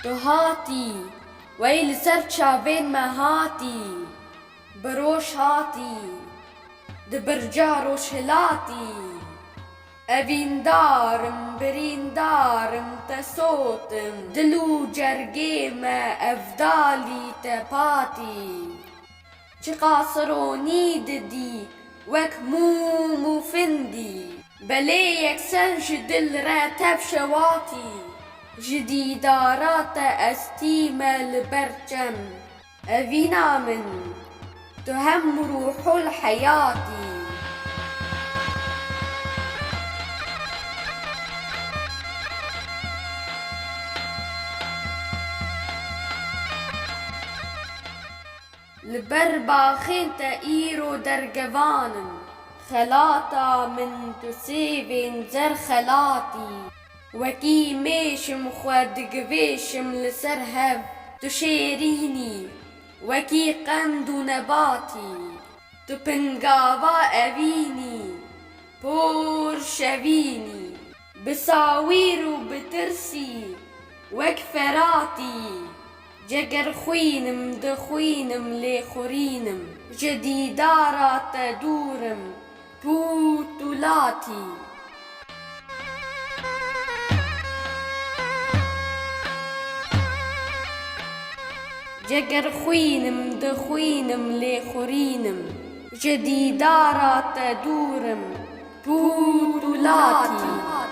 تو هاتی ویل سر چاوین ما هاتی بروش هاتی دبرجار شلاتی اوین دارم برین دارم تسوتم دلو جرگی ما افدالی تپاتی چه قاصرونی ددی وک موم و فندی بله یک سنج دل راتب شواتی جديدارات أستيمة لبرجم أفينا من تهم روح الحياة لبر باخين تأيرو درجوانم خلاطة من تسيبين زر خلاطي وكي ميشم خود قويشم لسرهب تشيريني وكي قند نباتي تبنقاوا أبيني بور شبيني بصاوير بترسي وكفراتي جگر خوينم دخوينم لخورينم جديدارا تدورم بوتولاتي جگر خوينم دخوينم لخورينم جديدارا تدورم بوتولاتي